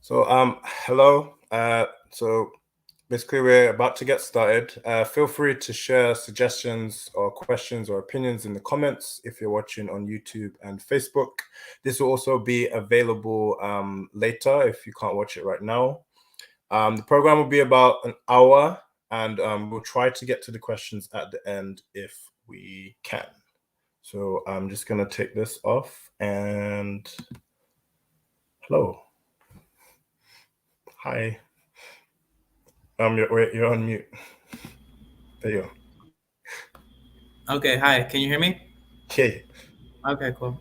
Hello. So basically, we're about to get started. Feel free to share suggestions or questions or opinions in the comments if you're watching on YouTube and Facebook. This will also be available later if you can't watch it right now. The program will be about an hour, and we'll try to get to the questions at the end if we can. So I'm just gonna take this off and hello. Hi. You're on mute. There you go. Okay, hi. Can you hear me? Okay, Okay, cool.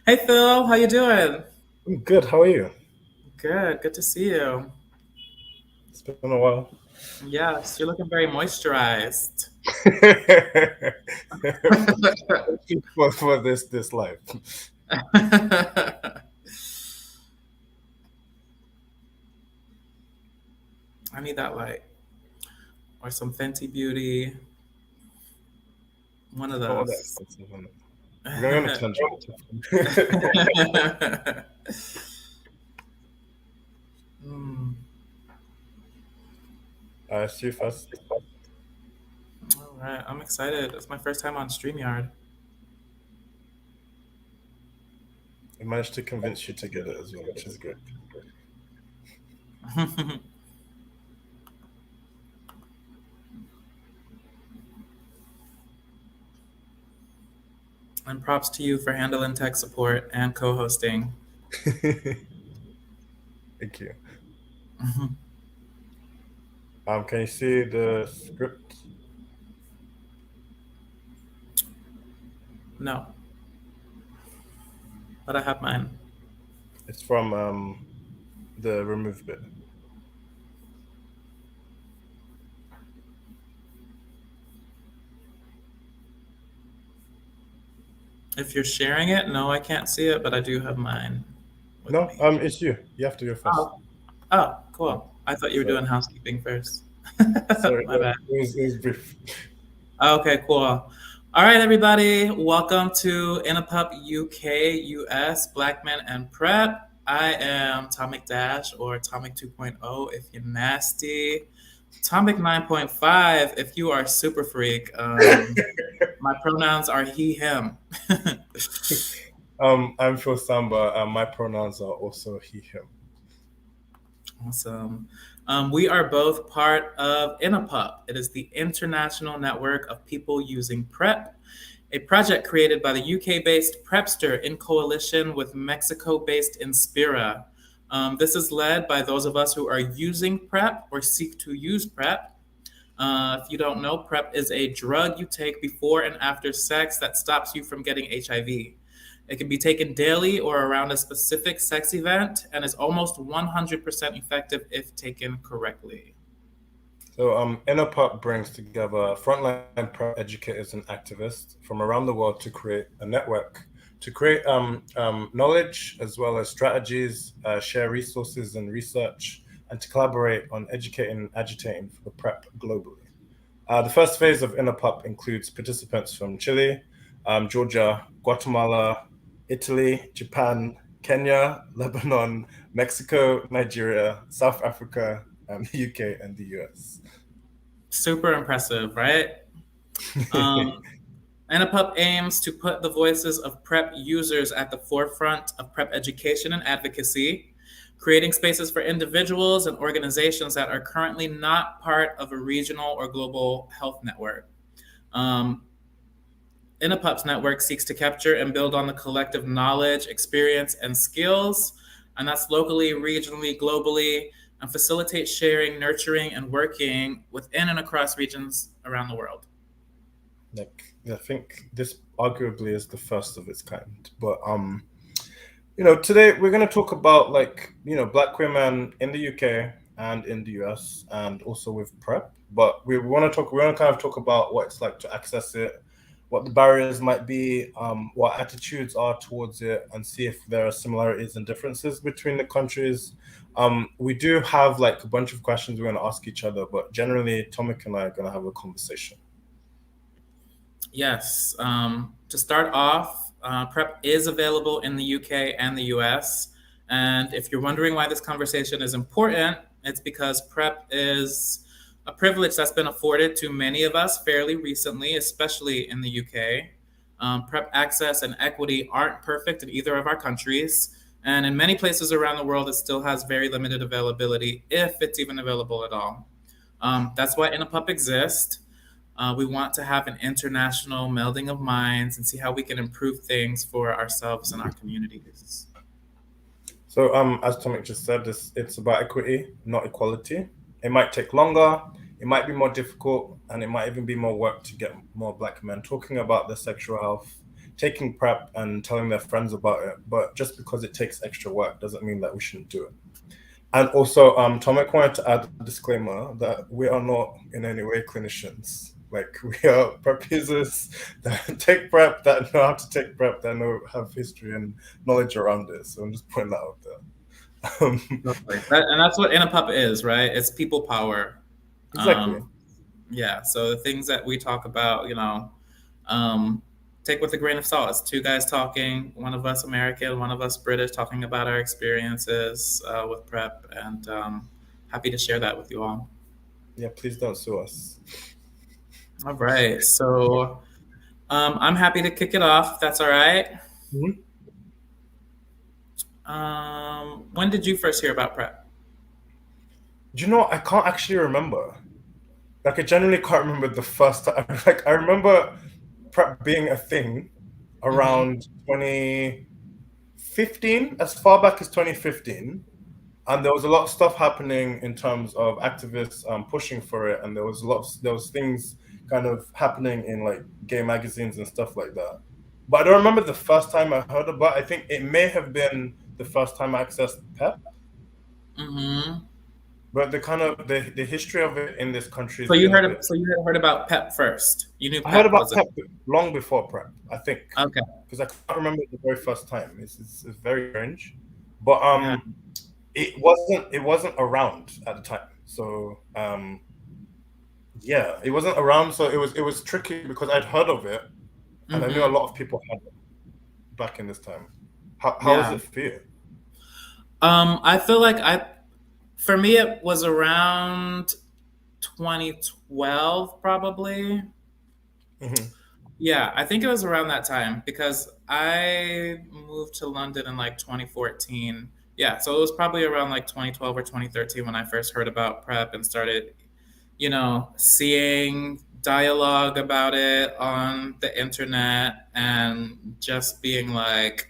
Hey Phil, how you doing? I'm good. How are you? Good to see you. It's been a while. Yes, you're looking very moisturized. for this life. I need that light. Or some Fenty Beauty. One of It's not all that those. expensive, isn't it? We're going on a tangent. Hmm. I see you first. All right, I'm excited. It's my first time on StreamYard. I managed to convince you to get it as well, which is good. And props to you for handling tech support and co-hosting. Thank you. Can you see the script? No, but I have mine. It's from the remove bit. If you're sharing it, no, I can't see it, but I do have mine with No, me. it's you. You have to go first. Oh, cool. I thought you were Sorry, doing housekeeping first. sorry. My bad. It was brief. Okay, cool. All right, everybody. Welcome to INOPUP UK, US, Black Men and PrEP. I am Tomik Dash or Tomik 2.0 if you're nasty. Tomik 9.5 if you are super freak. My pronouns are he, him. I'm Phil Samba, and my pronouns are also he, him. Awesome. We are both part of INOPUP. It is the International Network of People Using PrEP, a project created by the UK-based PrEPster in coalition with Mexico-based Inspira. This is led by those of us who are using PrEP or seek to use PrEP. If you don't know, PrEP is a drug you take before and after sex that stops you from getting HIV. It can be taken daily or around a specific sex event and is almost 100% effective if taken correctly. So, INOPUP brings together frontline PrEP educators and activists from around the world to create a network to create knowledge as well as strategies, share resources and research, and to collaborate on educating and agitating for PrEP globally. The first phase of INOPUP includes participants from Chile, Georgia, Guatemala, Italy, Japan, Kenya, Lebanon, Mexico, Nigeria, South Africa, the UK, and the US. Super impressive, right? Um, ANAPUP aims to put the voices of PrEP users at the forefront of PrEP education and advocacy, creating spaces for individuals and organizations that are currently not part of a regional or global health network. Um, INAPUP's network seeks to capture and build on the collective knowledge, experience, and skills, and that's locally, regionally, globally, and facilitate sharing, nurturing, and working within and across regions around the world. Like, I think this arguably is the first of its kind. But today we're going to talk about Black women in the UK and in the US and also with PrEP. But we want to kind of talk about what it's like to access it, what the barriers might be, what attitudes are towards it, and see if there are similarities and differences between the countries. We do have like a bunch of questions we're going to ask each other, but generally Tomik and I are going to have a conversation. Yes. To start off, PrEP is available in the UK and the US, And if you're wondering why this conversation is important, it's because PrEP is a privilege that's been afforded to many of us fairly recently, especially in the UK. PrEP access and equity aren't perfect in either of our countries. And in many places around the world, it still has very limited availability, if it's even available at all. That's why INOPUP exists. We want to have an international melding of minds and see how we can improve things for ourselves and our communities. So, as Tomik just said, it's about equity, not equality. It might take longer, it might be more difficult, and it might even be more work to get more Black men talking about their sexual health, taking PrEP, and telling their friends about it. But just because it takes extra work doesn't mean that we shouldn't do it. And also, Tomik wanted to add a disclaimer that we are not in any way clinicians. Like, we are PrEP users that take PrEP, that know how to take PrEP, that have history and knowledge around it. So I'm just putting that out there. And that's what INOPUP is, right? It's people power. Exactly. Yeah. So the things that we talk about, take with a grain of salt. It's two guys talking, one of us American, one of us British, talking about our experiences with PrEP, and happy to share that with you all. Yeah, please don't sue us. All right. So I'm happy to kick it off. That's all right. Mm-hmm. When did you first hear about PrEP? Do you know, I can't actually remember. Like, I genuinely can't remember the first time. Like, I remember PrEP being a thing around 2015, as far back as 2015. And there was a lot of stuff happening in terms of activists pushing for it. And there was things kind of happening in like gay magazines and stuff like that. But I don't remember the first time I heard about it. I think it may have been the first time I accessed PEP. Mm-hmm. But the history of it in this country. So you had heard about PEP first. You knew PEP. I heard about PEP long before PrEP, I think. Okay. Because I can't remember the very first time. It's very strange. But it wasn't around at the time. So yeah, it wasn't around. So it was tricky because I'd heard of it, and I knew a lot of people had it back in this time. How was it for you? I feel like for me, it was around 2012, probably. Mm-hmm. Yeah, I think it was around that time because I moved to London in like 2014. Yeah, so it was probably around like 2012 or 2013 when I first heard about PrEP and started, seeing dialogue about it on the internet and just being like,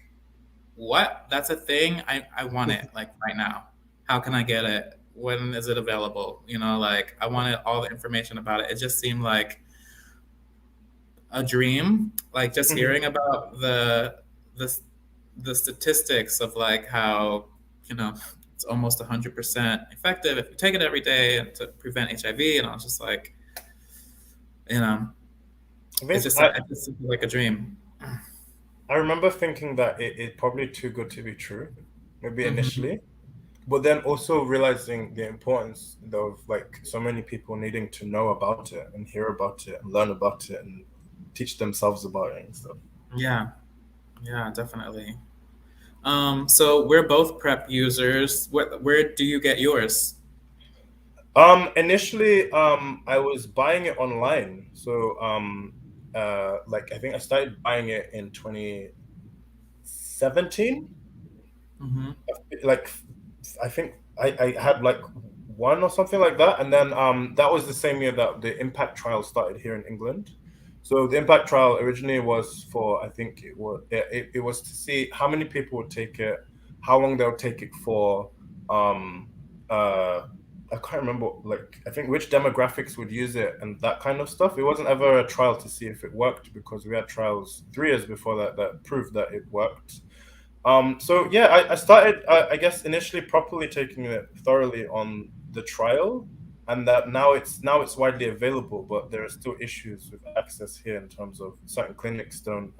what? That's a thing? I want it like right now. How can I get it? When is it available? I wanted all the information about it. It just seemed like a dream. Like just hearing about the statistics of like how, it's almost 100% effective if you take it every day to prevent HIV. And I was just like, it's just like a dream. I remember thinking that it's probably too good to be true, maybe initially, but then also realizing the importance of like so many people needing to know about it and hear about it and learn about it and teach themselves about it and stuff. Yeah, definitely. So we're both PrEP users. Where do you get yours? Initially, I was buying it online. So, like I think I started buying it in 2017. Like, I think I had like one or something like that, and then that was the same year that the Impact trial started here in England. So the Impact trial originally was for, I think it was to see how many people would take it, how long they'll take it for. I can't remember, like, I think which demographics would use it and that kind of stuff. It wasn't ever a trial to see if it worked because we had trials 3 years before that proved that it worked. So yeah, I started, I guess, initially properly taking it thoroughly on the trial, and that now it's widely available, but there are still issues with access here in terms of certain clinics don't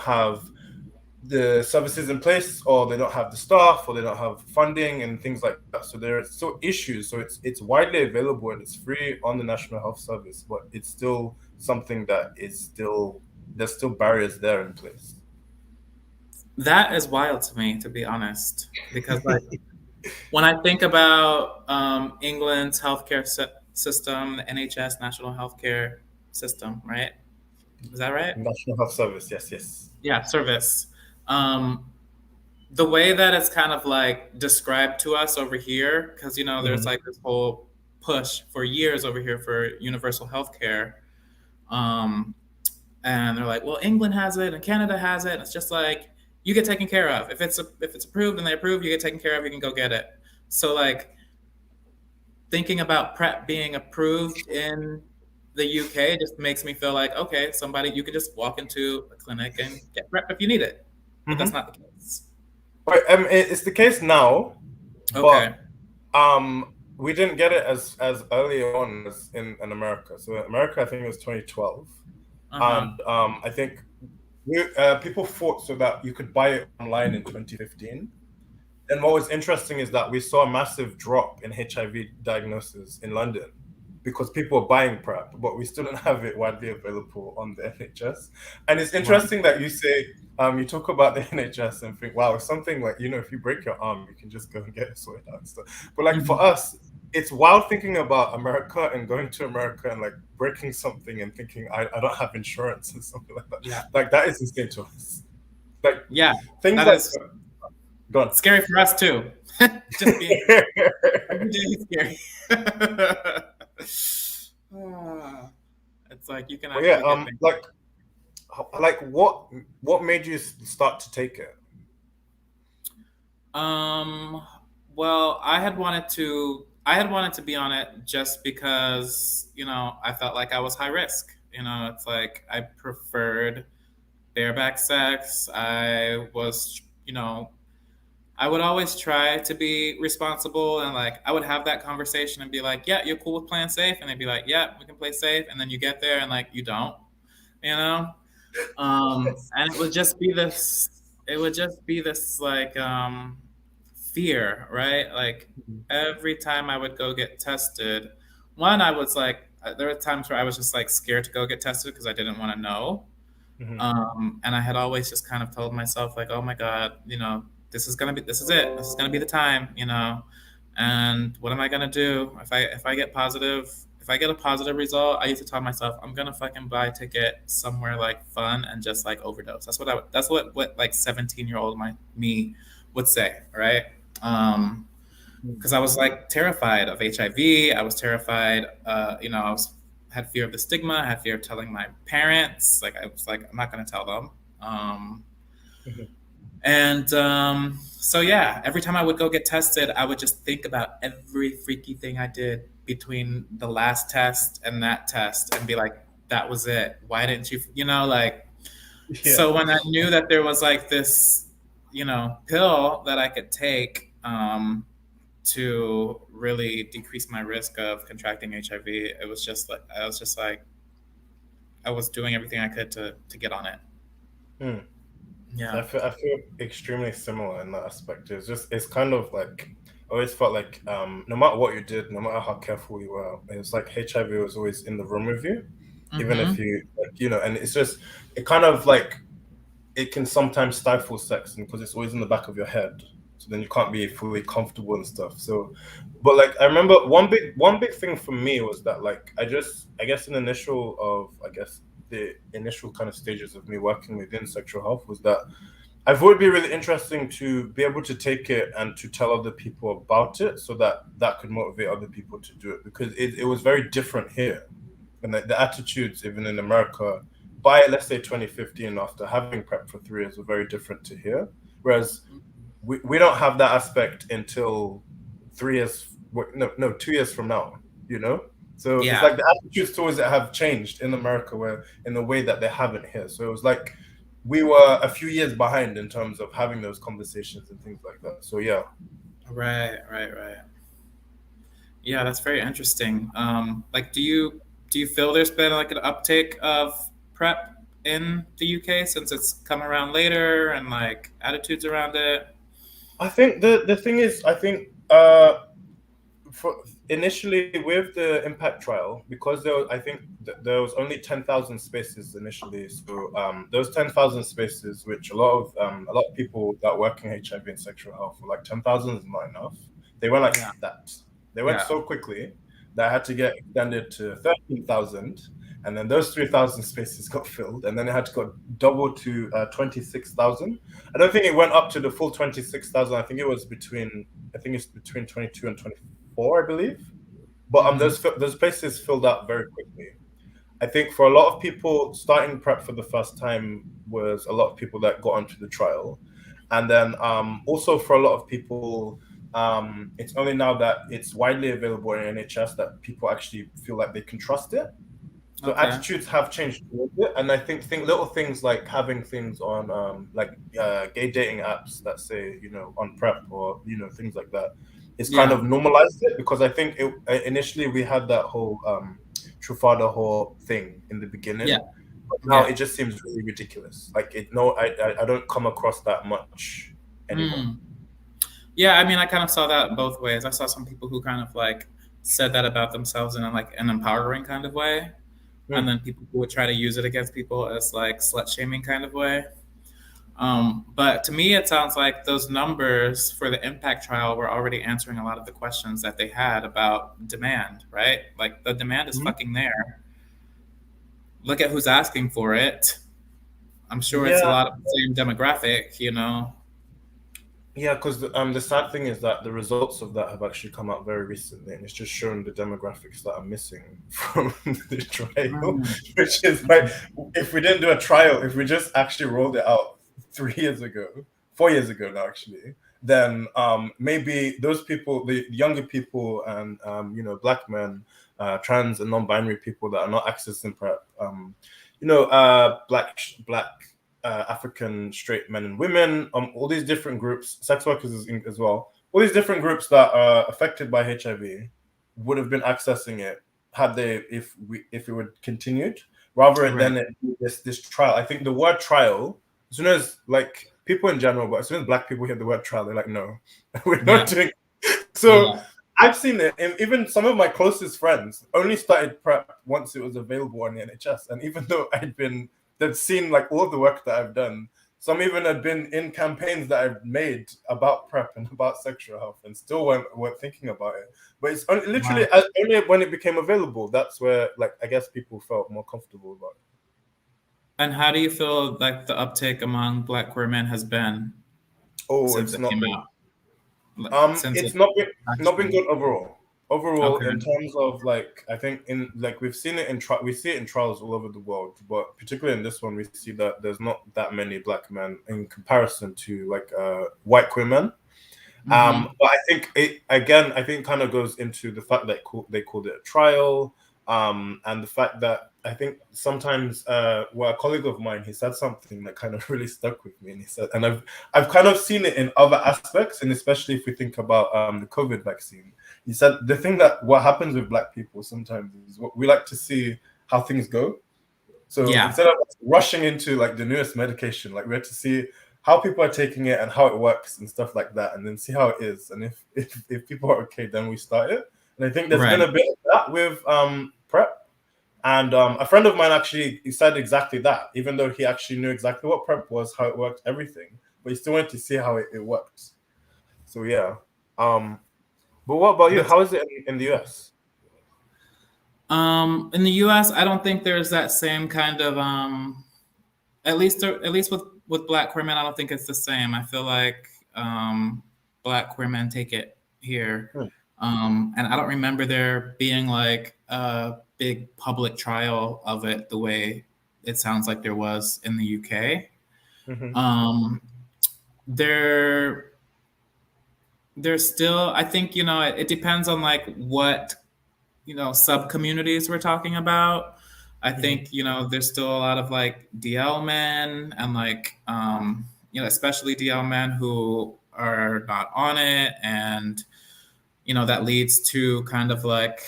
have the services in place, or they don't have the staff, or they don't have funding and things like that. So there are still issues. So it's widely available and it's free on the National Health Service, but it's still something that there's still barriers there in place. That is wild to me, to be honest, because like when I think about England's healthcare system, the NHS, National Healthcare System, right? Is that right? National Health Service, yes, yes. Yeah, service. Um, the way that it's kind of like described to us over here, because there's Mhm. like this whole push for years over here for universal healthcare. Um, and they're like, well, England has it and Canada has it. And it's just like you get taken care of. If it's approved and they approve, you get taken care of. You can go get it. So like thinking about PrEP being approved in the UK just makes me feel like okay, somebody you could just walk into a clinic and get PrEP if you need it, but that's Mhm. not the case. But it's the case now, Okay. but we didn't get it as early on as in America. So in America, I think it was 2012, Uh huh. and I think people fought so that you could buy it online in 2015. And what was interesting is that we saw a massive drop in HIV diagnosis in London because people were buying PrEP, but we still don't have it widely available on the NHS. And it's Wow. interesting that you say, you talk about the NHS and think, wow, it's something like, if you break your arm, you can just go and get it sorted out and stuff. But like for Mhm. us, it's wild thinking about America and going to America and like breaking something and thinking, I don't have insurance and something like that. Yeah. Like that is insane to us. Like Yeah. things That like, is gone. scary for us too. Just being every day is scary. Ah, it's like you can But yeah, actually get things. like what made you start to take it? Um, well, I had wanted to be on it just because, I felt like I was high risk. It's like I preferred bareback sex. I would always try to be responsible and like I would have that conversation and be like, "Yeah, you're cool with playing safe," and they'd be like, "Yeah, we can play safe," and then you get there and like you don't, you know. And it would just be this like fear, right? Like every time I would go get tested, one, I was like, there were times where I was just like scared to go get tested because I didn't want to know. Mhm. And I had always just kind of told myself like, oh my God, this is it. This is gonna be the time, And what am I gonna do if I get positive? If I get a positive result, I used to tell myself I'm gonna fucking buy a ticket somewhere like fun and just like overdose. That's what like 17-year-old me would say, right? Because I was like terrified of HIV. I was terrified. Had fear of the stigma. I had fear of telling my parents. Like I was like, I'm not gonna tell them. Um, Mhm. and so yeah, every time I would go get tested, I would just think about every freaky thing I did between the last test and that test, and be like, that was it. Why didn't you? Like. Yeah. So when I knew that there was like this, pill that I could take to really decrease my risk of contracting HIV, it was just like I was doing everything I could to get on it. Hmm. Yeah. I feel extremely similar in that aspect. It's kind of like I always felt like no matter what you did, no matter how careful you were, it was like HIV was always in the room with you, even if Mm-hmm. you like, and it's just it kind of like it can sometimes stifle sex because it's always in the back of your head. So then you can't be fully comfortable and stuff. So, but like I remember one big thing for me was that like I guess the initial kind of stages of me working within sexual health was that I thought it'd be really interesting to be able to take it and to tell other people about it so that that could motivate other people to do it because it was very different here and the attitudes even in America by let's say 2015 after having PrEP for 3 years were very different to here. Whereas we don't have that aspect until 3 years, no 2 years from now, you know? So it's Yeah. like the attitudes towards it have changed in America where in a way that they haven't here. So it was like we were a few years behind in terms of having those conversations and things like that. So yeah. Right. Right. Right. Yeah, that's very interesting. Like, do you feel there's been like an uptake of PrEP in the UK since it's come around later and like attitudes around it? I think the thing is I think for initially with the impact trial, because I think there was only 10,000 spaces initially. So those 10,000 spaces, which a lot of people that work in HIV and sexual health were like 10,000 is not enough. They went like Yeah. that. They went Yeah. so quickly that I had to get extended to 13,000. And then those 3,000 spaces got filled, and then it had to go double to 26,000. I don't think it went up to the full 26,000. I think it's between 22 and 24, I believe. But those places filled up very quickly. I think for a lot of people, starting PrEP for the first time was a lot of people that got onto the trial, and then also for a lot of people, it's only now that it's widely available in NHS that people actually feel like they can trust it. So Okay. attitudes have changed a little bit, and I think little things like having things on gay dating apps that say on PrEP or things like that, it's kind of normalized it, because I think initially we had that whole Truffaut whole thing in the beginning, Yeah. but now it just seems really ridiculous. Like I don't come across that much anymore. Yeah, I mean, I kind of saw that both ways. I saw some people who kind of like said that about themselves in like an empowering kind of way, and then people who would try to use it against people as like slut shaming kind of way. But to me, it sounds like those numbers for the impact trial were already answering a lot of the questions that they had about demand, right? Like the demand is fucking there. Look at who's asking for it. I'm sure it's a Yeah. lot of the same demographic, Yeah, because the sad thing is that the results of that have actually come out very recently, and it's just shown the demographics that are missing from the trial, which is like, if we didn't do a trial, if we just actually rolled it out 4 years ago now actually, then maybe those people, the younger people, and black men, trans and non-binary people that are not accessing PrEP, black African straight men and women, all these different groups, sex workers as well, all these different groups that are affected by HIV would have been accessing it had they, if it would continued, rather than this trial. I think the word trial, as soon as like people in general, but as soon as black people hear the word trial, they're like, no, we're not doing it. So I've seen it, and even some of my closest friends only started PrEP once it was available on the NHS. And even though they'd seen like all of the work that I've done, some even had been in campaigns that I've made about PrEP and about sexual health, and still weren't thinking about it. But it's literally only when it became available, that's where, like, I guess people felt more comfortable about it. And how do you feel like the uptake among Black queer men has been since it came out? It's not been good overall. Okay. In terms of like, I think we've seen it we see it in trials all over the world, but particularly in this one, we see that there's not that many black men in comparison to like white queer men. But I think it kind of goes into the fact that they called it a trial, and the fact that I think sometimes, a colleague of mine, he said something that kind of really stuck with me, and he said, and I've kind of seen it in other aspects, and especially if we think about the COVID vaccine. He said the thing that what happens with black people sometimes is we like to see how things go. So instead of rushing into like the newest medication, like we have to see how people are taking it and how it works and stuff like that, and then see how it is. And if people are okay, then we start it. And I think there's been a bit of that with PrEP. And a friend of mine actually, he said exactly that, even though he actually knew exactly what PrEP was, how it worked, everything, but he still wanted to see how it worked. So yeah. But what about you? How is it in the US? In the US, I don't think there's that same kind of at least with Black queer men, I don't think it's the same. I feel like Black queer men take it here. And I don't remember there being like a big public trial of it the way it sounds like there was in the UK. There's still, I think, it depends on like what, sub communities we're talking about. I think, there's still a lot of like DL men and like, especially DL men who are not on it. And, that leads to kind of like,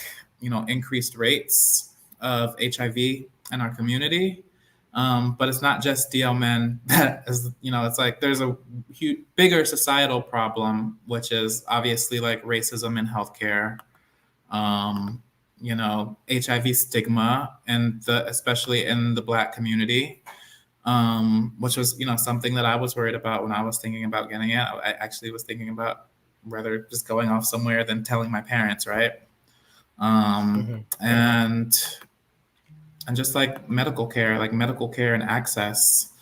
increased rates of HIV in our community. But it's not just DL men that is, it's like there's a bigger societal problem, which is obviously like racism in healthcare. you know, HIV stigma, and especially in the Black community, which was, you know, something that I was worried about when I was thinking about getting it. I actually was thinking about rather just going off somewhere than telling my parents, right? And just like medical care, and access,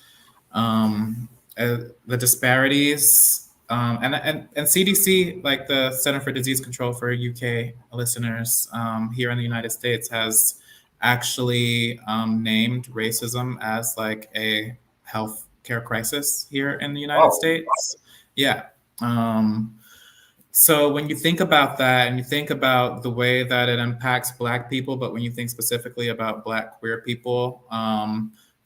the disparities, and CDC, like the Center for Disease Control for UK listeners, here in the United States, has actually named racism as like a health care crisis here in the United Wow. States. Yeah. So when you think about that and you think about the way that it impacts Black people, but when you think specifically about Black queer people,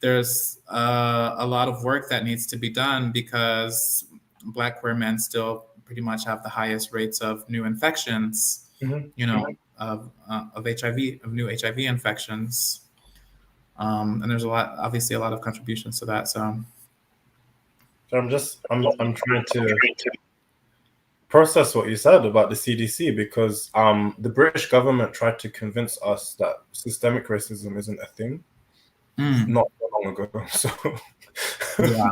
there's a lot of work that needs to be done because Black queer men still pretty much have the highest rates of new infections, you know, of HIV, of new HIV infections. And there's obviously a lot of contributions to that. So I'm trying to process what you said about the CDC, because the British government tried to convince us that systemic racism isn't a thing not so long ago. So yeah.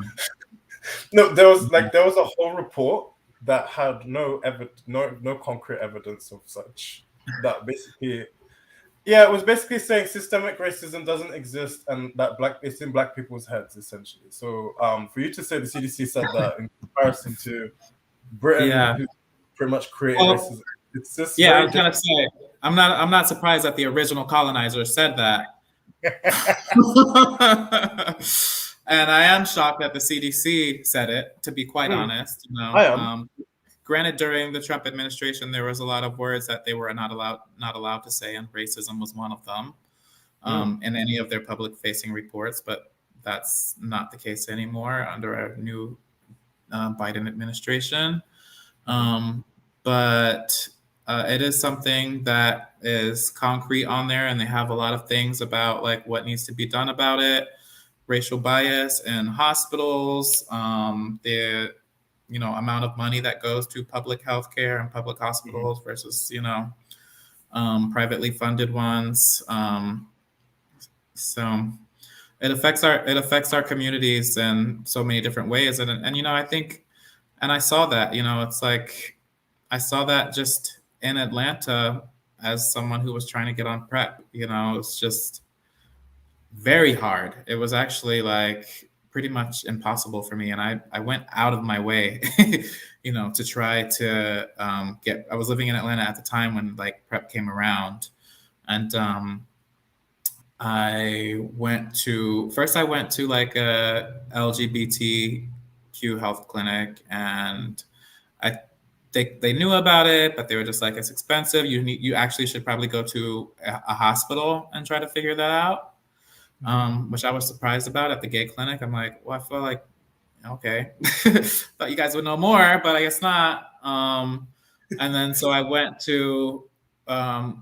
no, there was a whole report that had no concrete evidence of such. That basically, yeah, it was basically saying systemic racism doesn't exist and that it's in Black people's heads, essentially. So for you to say the CDC said that in comparison to Britain, who pretty much created racism, it's just I was gonna say, I'm not surprised that the original colonizer said that. And I am shocked that the CDC said it, to be quite honest. You know, I am. Granted, during the Trump administration, there was a lot of words that they were not allowed to say, and racism was one of them in any of their public-facing reports. But that's not the case anymore under a new Biden administration. But it is something that is concrete on there, and they have a lot of things about like what needs to be done about it. Racial bias in hospitals, the amount of money that goes to public health care and public hospitals versus privately funded ones. So it affects our communities in so many different ways, and I think, and I saw that, it's like I saw that just in Atlanta as someone who was trying to get on PrEP. It's just very hard. It was actually like pretty much impossible for me, and I went out of my way, to try to I was living in Atlanta at the time when like PrEP came around, and I went to like a LGBTQ health clinic, and they knew about it, but they were just like, it's expensive. You actually should probably go to a hospital and try to figure that out. Which I was surprised about at the gay clinic. I'm like, well, I feel like, okay, thought you guys would know more, but I guess not. And then so I went to the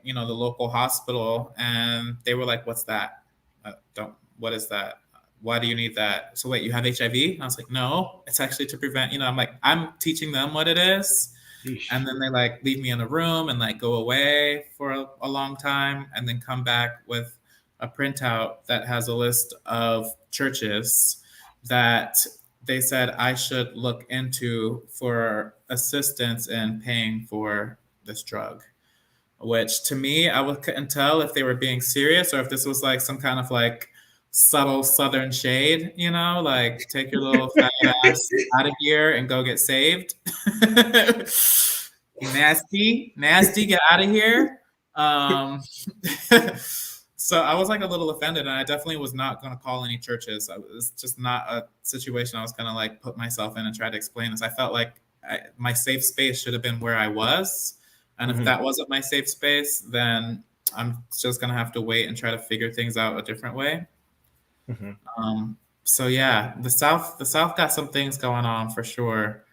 local hospital, and they were like, what's that? What is that? Why do you need that? So wait, you have HIV? And I was like, no, it's actually to prevent, I'm like, I'm teaching them what it is. Eesh. And then they like leave me in a room and like go away for a long time, and then come back with a printout that has a list of churches that they said I should look into for assistance in paying for this drug. Which to me, couldn't tell if they were being serious or if this was like some kind of like subtle Southern shade, like take your little fat ass out of here and go get saved. Nasty, get out of here. So I was like a little offended, and I definitely was not going to call any churches. It was just not a situation I was going to like put myself in and try to explain this. I felt like my safe space should have been where I was. And if that wasn't my safe space, then I'm just going to have to wait and try to figure things out a different way. So yeah, the South got some things going on for sure.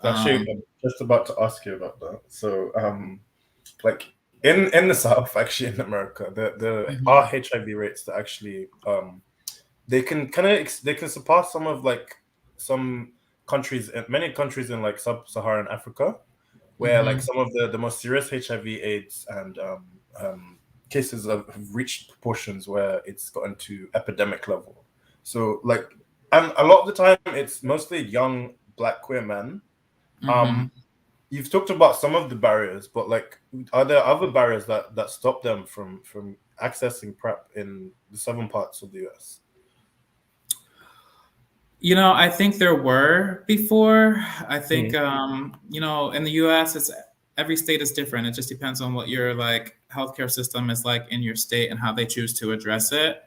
Actually, I'm just about to ask you about that. So, like in the South, actually in America, there are HIV rates that actually they can surpass some of like some countries, many countries in like sub-Saharan Africa. where like some of the most serious HIV/AIDS and cases have reached proportions where it's gotten to epidemic level. So like, and a lot of the time it's mostly young Black queer men. You've talked about some of the barriers, but like, are there other barriers that stop them from accessing PrEP in the southern parts of the US? You know, I think there were before. I think, you know, in the US, it's every state is different. It just depends on what your like healthcare system is like in your state and how they choose to address it.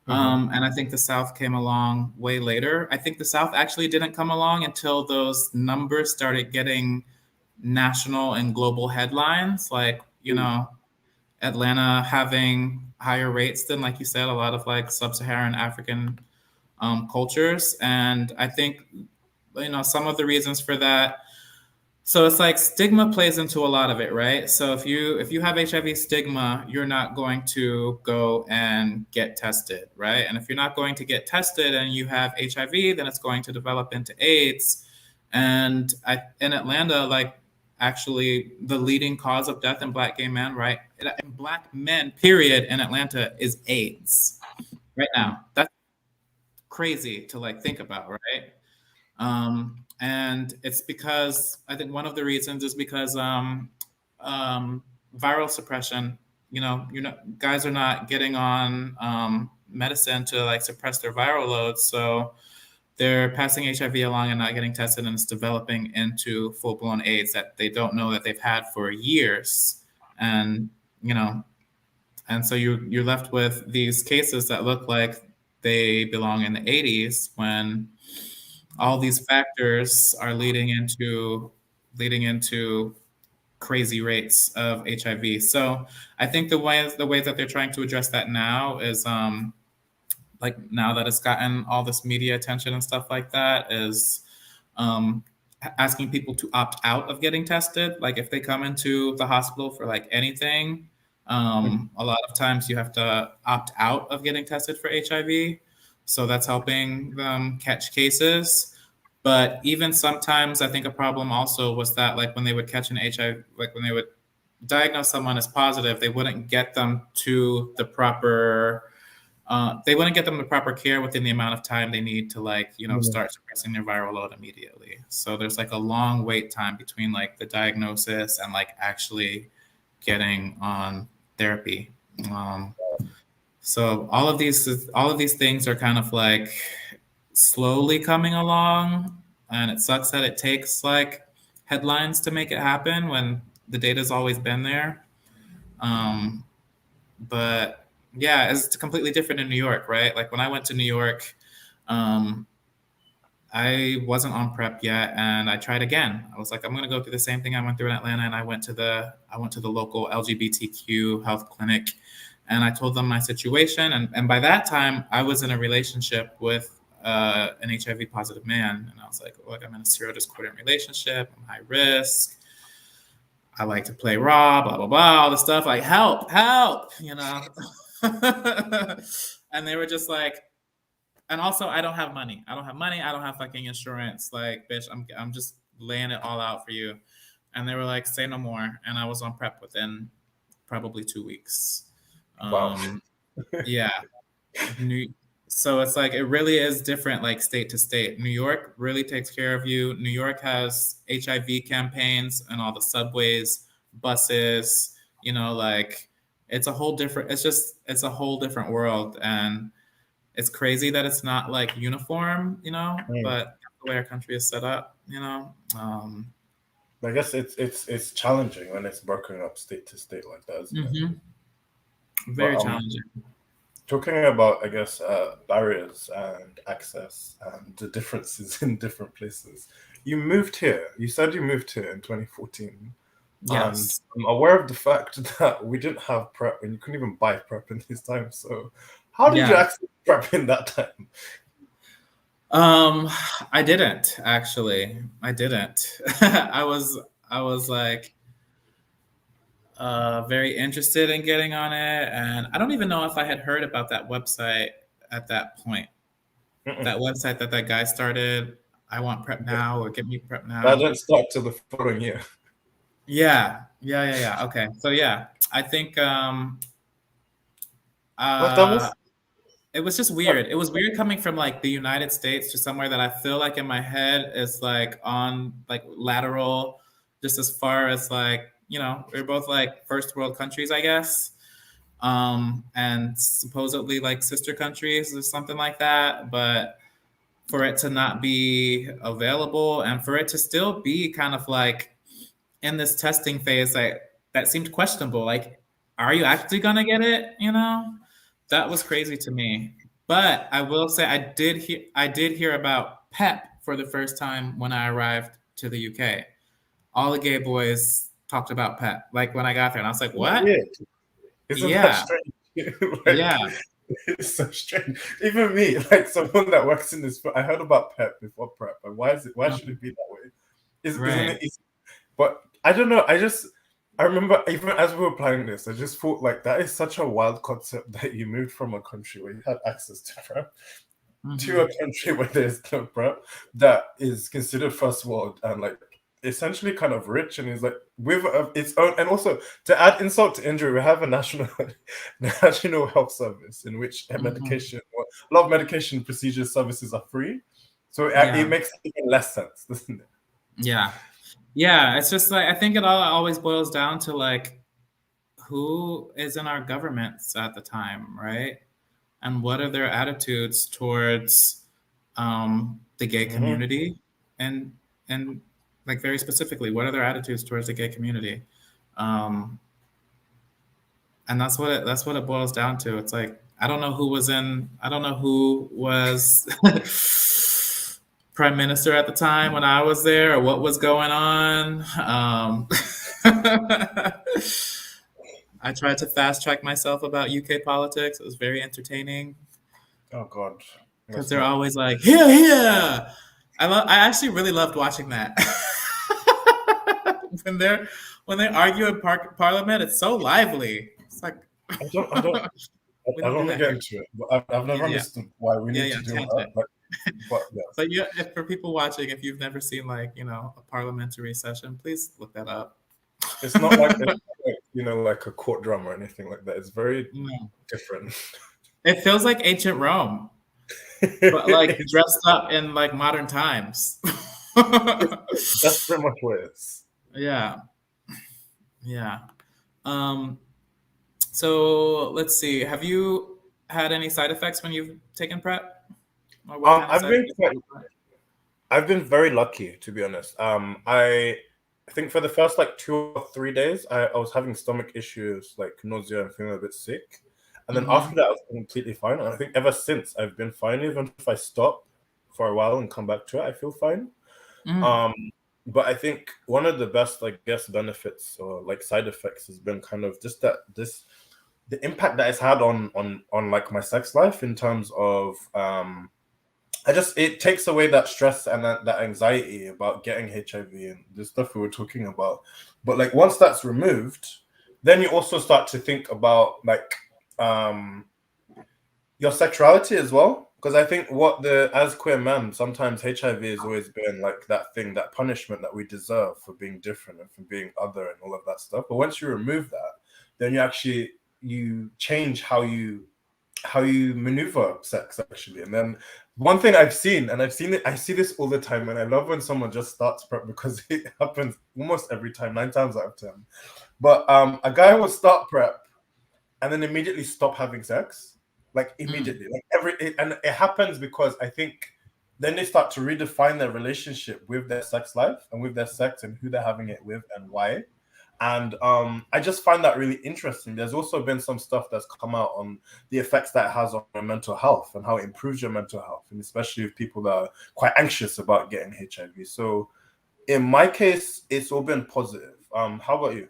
And I think the South came along way later. I think the South actually didn't come along until those numbers started getting national and global headlines, like, you know, Atlanta having higher rates than, like you said, a lot of like sub-Saharan African cultures. And I think, you know, some of the reasons for that. So it's like stigma plays into a lot of it, right? So if you have HIV stigma, you're not going to go and get tested, right? And if you're not going to get tested and you have HIV, then it's going to develop into AIDS. And in Atlanta, like actually the leading cause of death in Black gay men, right? In Black men, period, in Atlanta is AIDS right now. That's crazy to like think about, right? And it's because I think one of the reasons is because viral suppression. You know, guys are not getting on medicine to like suppress their viral loads, so they're passing HIV along and not getting tested, and it's developing into full-blown AIDS that they don't know that they've had for years. And you know, and so you're left with these cases that look like they belong in the 80s when all these factors are leading into crazy rates of HIV. So I think the ways that they're trying to address that now is like now that it's gotten all this media attention and stuff like that is asking people to opt out of getting tested. Like if they come into the hospital for like anything, a lot of times you have to opt out of getting tested for HIV. So that's helping them catch cases. But even sometimes I think a problem also was that like when they would catch an HIV, like when they would diagnose someone as positive, they wouldn't get them to the proper care within the amount of time they need to like, you know, start suppressing their viral load immediately. So there's like a long wait time between like the diagnosis and like actually getting on therapy. So all of these things are kind of like slowly coming along, and it sucks that it takes like headlines to make it happen when the data's always been there. But yeah, it's completely different in New York, right? Like when I went to New York, I wasn't on PrEP yet, and I tried again. I was like, I'm gonna go through the same thing I went through in Atlanta, and I went to the local LGBTQ health clinic, and I told them my situation. And by that time, I was in a relationship with an HIV positive man, and I was like, look, I'm in a serodiscordant relationship. I'm high risk. I like to play raw, blah blah blah, all the stuff. Like help, you know. And they were just like, and also I don't have money. I don't have fucking insurance. Like, bitch, I'm just laying it all out for you. And they were like, say no more. And I was on PrEP within probably 2 weeks. Wow. Yeah. So it's like, it really is different, like state to state. New York really takes care of you. New York has HIV campaigns and all the subways, buses, you know, like it's a whole different world. And it's crazy that it's not like uniform, you know, but the way our country is set up, you know. I guess it's challenging when it's broken up state to state like that, isn't it? Very challenging. Talking about, I guess, barriers and access and the differences in different places. You moved here. You said you moved here in 2014. Yes. And I'm aware of the fact that we didn't have PrEP and you couldn't even buy PrEP in these times. So how did you access PrEP in that time? I didn't actually. I didn't. I was like very interested in getting on it, and I don't even know if I had heard about that website at that point. That website that guy started, I want PrEP now or get me PrEP now. That didn't start till the following year. Yeah. Okay. So yeah, I think But that uh was it was just weird. It was weird coming from like the United States to somewhere that I feel like in my head is like on like lateral, just as far as like, we're both like first world countries, I guess. And supposedly like sister countries or something like that. But for it to not be available and for it to still be kind of like in this testing phase that seemed questionable. Like, are you actually gonna get it? That was crazy to me. But I will say I did hear about PrEP for the first time when I arrived to the UK. All the gay boys talked about PrEP. Like when I got there, and I was like, "What?" weird. Isn't that Yeah, strange? Like, yeah, it's so strange. Even me, like someone that works in this, I heard about PEP before PrEP, and why is it? Why should it be that way? Isn't right. it easy? But I don't know. I remember even as we were planning this, I just thought like that is such a wild concept that you moved from a country where you had access to PrEP to Hmm. a country where there's no PrEP that is considered first world and like essentially kind of rich and is like with its own, and also to add insult to injury, we have a national national health service in which a Hmm. medication, a lot of medication procedure services are free, so it Yeah, makes even less sense, doesn't it? yeah, yeah. It's just like I think it all always boils down to like who is in our governments at the time, right? And what are their attitudes towards the gay Hmm. community, and and like very specifically, what are their attitudes towards the gay community? Um, and that's what it boils down to. It's like I don't know who was prime minister at the time when I was there, or what was going on. I tried to fast track myself about UK politics. It was very entertaining Oh God, because let's they're not. always like, "Here, here." I actually really loved watching that. when they're when they argue in Parliament, it's so lively. It's like I don't we I don't don't do want to that get here. into it, but I've never Yeah, understood why we yeah, need yeah. to do that. Tangent. But yeah, But yeah, if for people watching, if you've never seen like a parliamentary session, please look that up. it's not like like a court drama or anything like that. It's very No. different. It feels like ancient Rome, but like It's, dressed up in like modern times. that's pretty much what it is. Yeah, yeah. Um, so let's see. Have you had any side effects when you've taken PrEP? Or what kind of I've side been effects have quite, you had? I've been very lucky to be honest. I think for the first like 2 or 3 days, I was having stomach issues, like nausea and feeling a bit sick. And then after Mm-hmm. that, I was completely fine. And I think ever since I've been fine. Even if I stop for a while and come back to it, I feel fine. Mm. Um, but I think one of the best, I guess, benefits or like side effects has been kind of just the impact that it's had on like my sex life in terms of it takes away that stress and that anxiety about getting HIV and the stuff we were talking about. But like once that's removed, then you also start to think about like um your sexuality as well. Because I think as queer men, sometimes HIV has always been like that thing, that punishment that we deserve for being different and for being other and all of that stuff. But once you remove that, then you change how you maneuver sex actually. And then one thing I've seen, and I see this all the time, and I love when someone just starts PrEP because it happens almost every time, 9 times out of 10. But a guy will start PrEP and then immediately stop having sex, like Mm. immediately, like and it happens because I think then they start to redefine their relationship with their sex life and with their sex and who they're having it with and why. And I just find that really interesting. There's also been some stuff that's come out on the effects that it has on your mental health and how it improves your mental health, and especially with people that are quite anxious about getting HIV. So in my case, it's all been positive. How about you?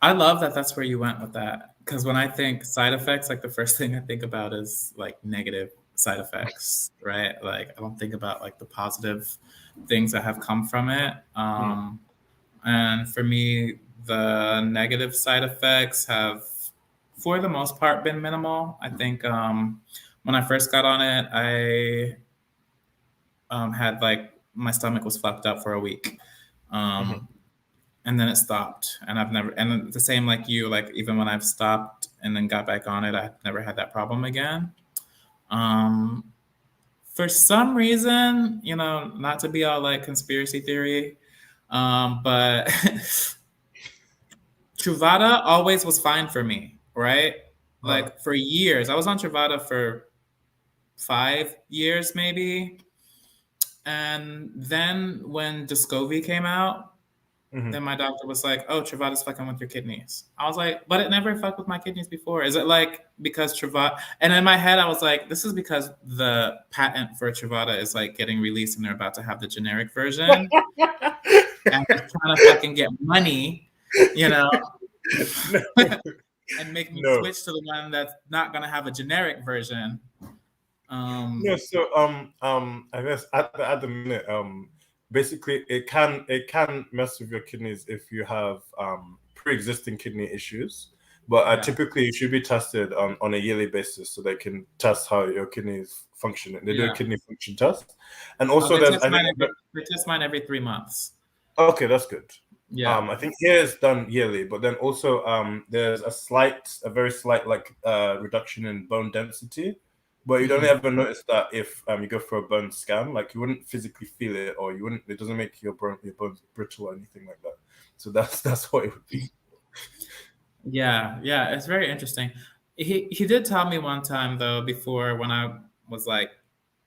I love that that's where you went with that. Because when I think side effects, like the first thing I think about is like negative side effects, right? Like I don't think about like the positive things that have come from it. Mm, And for me, the negative side effects have, for the most part, been minimal. I think when I first got on it, I had like my stomach was fucked up for a week. mhm. Um, and then it stopped. And I've never, and the same like you, like even when I've stopped and then got back on it, I've never had that problem again. For some reason, not to be all like conspiracy theory, but Truvada always was fine for me, right? Like for years, I was on Truvada for 5 years maybe. And then when Descovy came out, then my doctor was like, "Oh, Truvada's fucking with your kidneys." I was like, "But it never fucked with my kidneys before. Is it like because Truvada?" And in my head, I was like, "This is because the patent for Truvada is like getting released, and they're about to have the generic version, and they're trying to fucking get money, and make me switch to the one that's not gonna have a generic version." No, so I guess at the minute, basically it can mess with your kidneys if you have pre-existing kidney issues. But typically you should be tested on a yearly basis so they can test how your kidneys function. They do a kidney function test, and also they test mine every 3 months. Okay, that's good. Yeah. I think here it's done yearly, but then also there's a very slight like reduction in bone density. But you'd only ever notice that if you go for a bone scan, like you wouldn't physically feel it, or it doesn't make your bones brittle or anything like that. So that's what it would be. Yeah, it's very interesting. He did tell me one time though, before when I was like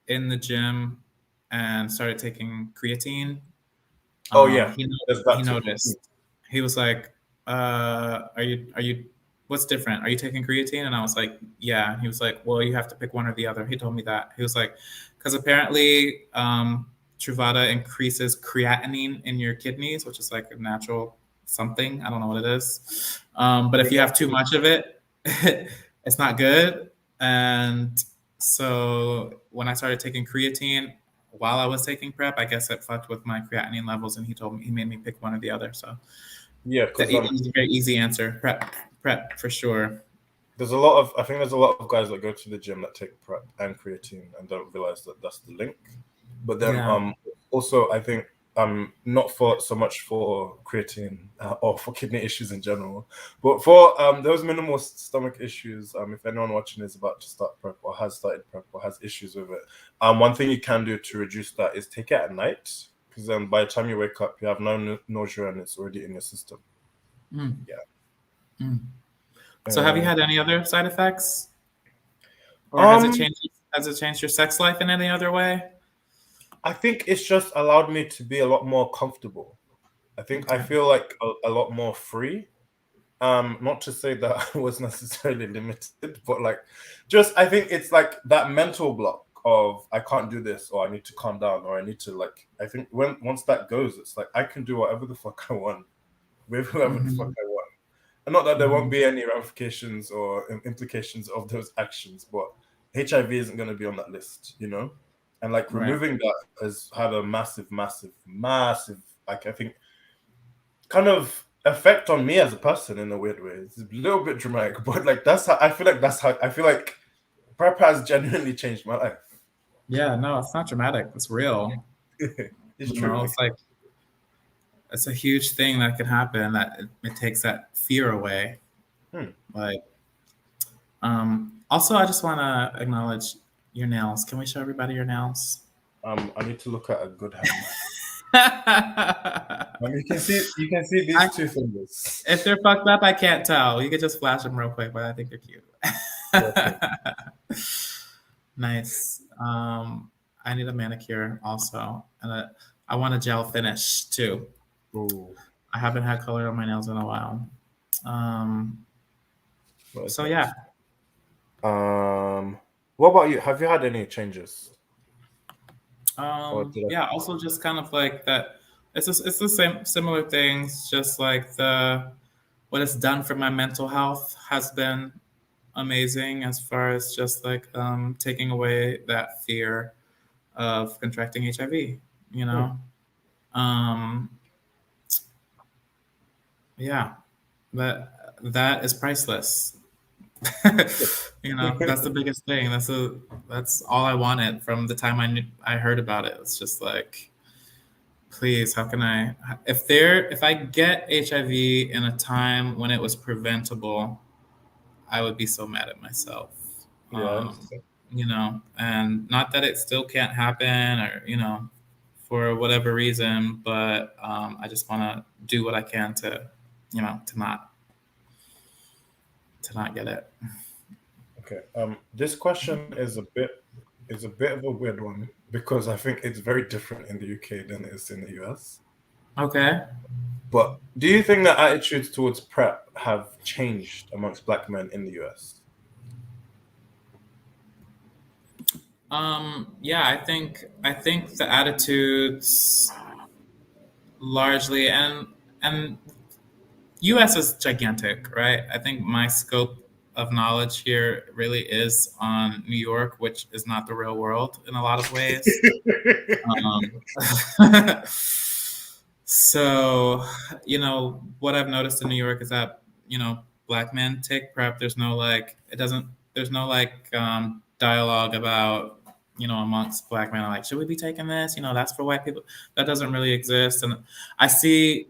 in the gym and started taking creatine. Oh yeah, he noticed. He was like, "Are you? What's different? Are you taking creatine?" And I was like, "Yeah." He was like, "Well, you have to pick one or the other." He told me that. He was like, "Because apparently, Truvada increases creatinine in your kidneys, which is like a natural something. I don't know what it is. But if you have too much of it, it's not good." And so when I started taking creatine while I was taking PrEP, I guess it fucked with my creatinine levels, and he made me pick one or the other. So yeah, that is a very easy answer. PrEP for sure. I think there's a lot of guys that go to the gym that take PrEP and creatine and don't realize that that's the link. But then also I think not for so much for creatine or for kidney issues in general, but for those minimal stomach issues. If anyone watching is about to start PrEP or has started PrEP or has issues with it, one thing you can do to reduce that is take it at night, because then by the time you wake up, you have no nausea and it's already in your system. So have you had any other side effects, or has it changed your sex life in any other way? I think it's just allowed me to be a lot more comfortable. I think I feel like a lot more free. Not to say that I was necessarily limited, but like I think it's like that mental block of I can't do this, or I need to calm down, or I need to I think once that goes, it's like I can do whatever the fuck I want with whoever the fuck I want. And not that there won't be any ramifications or implications of those actions, but HIV isn't going to be on that list, And like removing that has had a massive, like I think, kind of effect on me as a person in a weird way. It's a little bit dramatic, but like I feel like PrEP has genuinely changed my life. Yeah, no, it's not dramatic. It's real. It's true. It's like it's a huge thing that can happen. That it takes that fear away. Like, also, I just want to acknowledge your nails. Can we show everybody your nails? I need to look at a good hand. You can see these two fingers. If they're fucked up, I can't tell. You could just flash them real quick, but I think they're cute. Nice. I need a manicure also, and I want a gel finish too. Ooh. I haven't had color on my nails in a while. So yeah. What about you? Have you had any changes? Yeah, also just kind of like that. It's the same similar things. Just like what it's done for my mental health has been amazing, as far as just like taking away that fear of contracting HIV. Yeah, that is priceless. That's the biggest thing. That's all I wanted from the time I heard about it. It's just like Please, how can I? If I get HIV in a time when it was preventable, I would be so mad at myself. Yeah, I Um, understand. and not that it still can't happen, or for whatever reason, but I just want to do what I can to, to not get it. Okay. This question is a bit of a weird one because I think it's very different in the UK than it is in the US. Okay. But do you think that attitudes towards PrEP have changed amongst black men in the US? Yeah, I think the attitudes largely, and US is gigantic, right? I think my scope of knowledge here really is on New York, which is not the real world in a lot of ways. Um, so, what I've noticed in New York is that, black men take PrEP. There's no like dialogue about, amongst black men, like, should we be taking this? That's for white people. That doesn't really exist. And I see,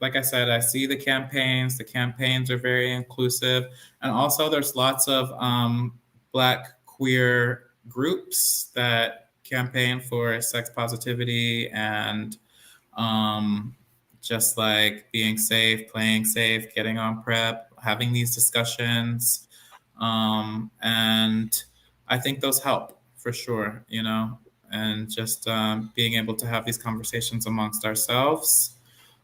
like I said, I see the campaigns. The campaigns are very inclusive. And also, there's lots of black queer groups that campaign for sex positivity and um, just like being safe, playing safe, getting on PrEP, having these discussions. And I think those help for sure, and just being able to have these conversations amongst ourselves.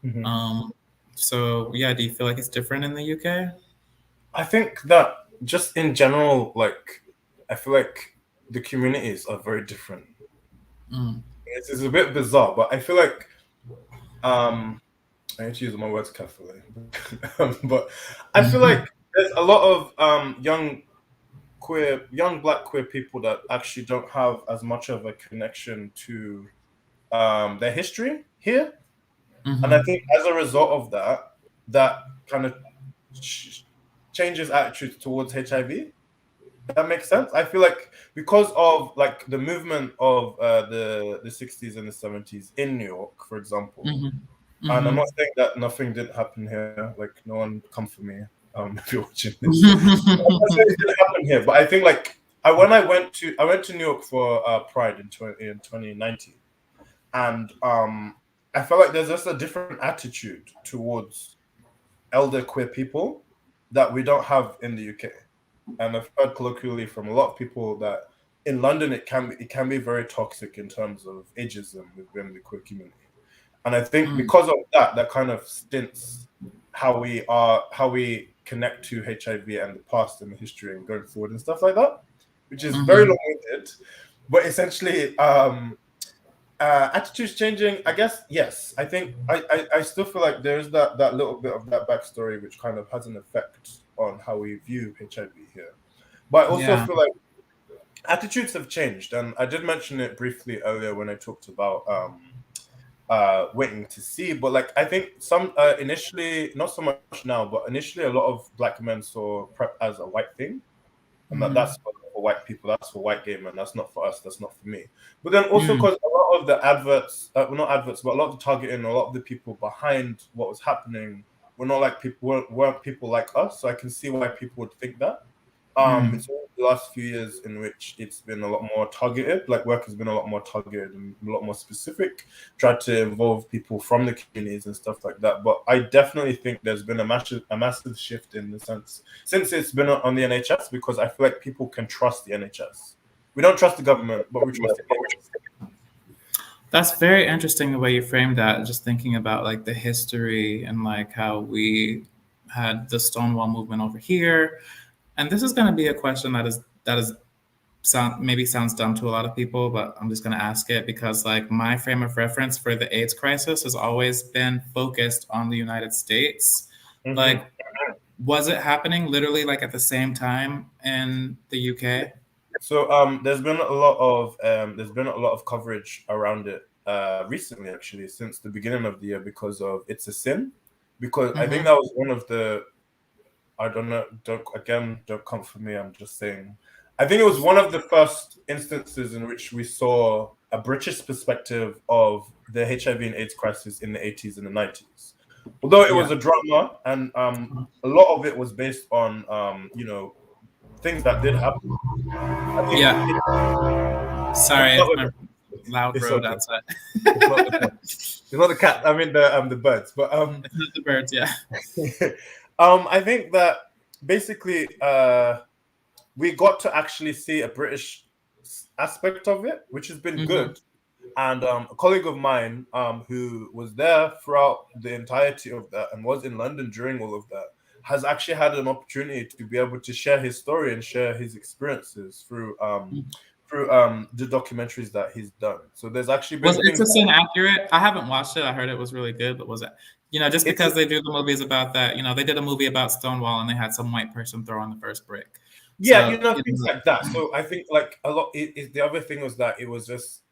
Mhm. So, yeah, do you feel like it's different in the UK? I think that just in general, like, I feel like the communities are very different. Mm. It's a bit bizarre, but I feel like um, I need to use my words carefully. But I feel like there's a lot of young black queer people that actually don't have as much of a connection to their history here, and I Hmm. think as a result of that, that kind of ch- changes attitudes towards HIV. That makes sense. I feel like because of like the movement of the 60s and the 70s in New York, for example, Hmm. and I'm Hmm. not saying that nothing didn't happen here. Like no one come for me if you're watching this. I'm not saying it didn't happen here, but I think like I went to New York for Pride in 2019, and I felt like there's just a different attitude towards elder queer people that we don't have in the UK. And I've heard colloquially from a lot of people that in London it can be very toxic in terms of ageism within the queer community. And I think Mm. because of that, that kind of stints how we connect to HIV and the past and the history and going forward and stuff like that, which is very Hmm. long-winded. But essentially, attitudes changing, I guess. Yes, I think I still feel like there's that little bit of that backstory which kind of has an effect on how we view HIV here. But I also Yeah. feel like attitudes have changed, and I did mention it briefly earlier when I talked about waiting to see. But like I think some initially, not so much now, but initially a lot of black men saw PrEP as a white thing, and Hmm. that's for white people, that's for white gay men, that's not for us, that's not for me. But then also Mm. because a lot of the adverts, well, not adverts, but a lot of the targeting, a lot of the people behind what was happening were not like people weren't people like us. So I can see why people would think that. Mm. It's only the last few years in which it's been a lot more targeted. Like work has been a lot more targeted and a lot more specific. Tried to involve people from the communities and stuff like that. But I definitely think there's been a massive shift in the sense since it's been on the NHS because I feel like people can trust the NHS. We don't trust the government, but we trust the NHS. That's very interesting the way you framed that. Just thinking about like the history and like how we had the Stonewall movement over here. And this is going to be a question that is sounds dumb to a lot of people, but I'm just going to ask it because like my frame of reference for the AIDS crisis has always been focused on the United States. Mm-hmm. Like, was it happening literally like at the same time in the UK? So there's been a lot of coverage around it recently actually since the beginning of the year because of It's a Sin. Because I think Mm-hmm. that was one of the I don't know, don't come for me, I'm just saying. I think it was one of the first instances in which we saw a British perspective of the HIV and AIDS crisis in the 80s and the 90s. Although it was a drama, and a lot of it was based on things that did happen. I think Sorry, start my loud it's road okay. outside. It's not the cat. It's not the cat. I mean the birds. But It's not the birds. Yeah. I think that basically we got to actually see a British aspect of it, which has been good. And a colleague of mine who was there throughout the entirety of that and was in London during all of that has actually had an opportunity to be able to share his story and share his experiences through the documentaries that he's done. So there's actually been Was It's a Sin accurate? I haven't watched it. I heard it was really good, but was it? Just because they do the movies about that, they did a movie about Stonewall and they had some white person throw on the first brick. Yeah, things like that. So I think like a lot. The other thing was that it was just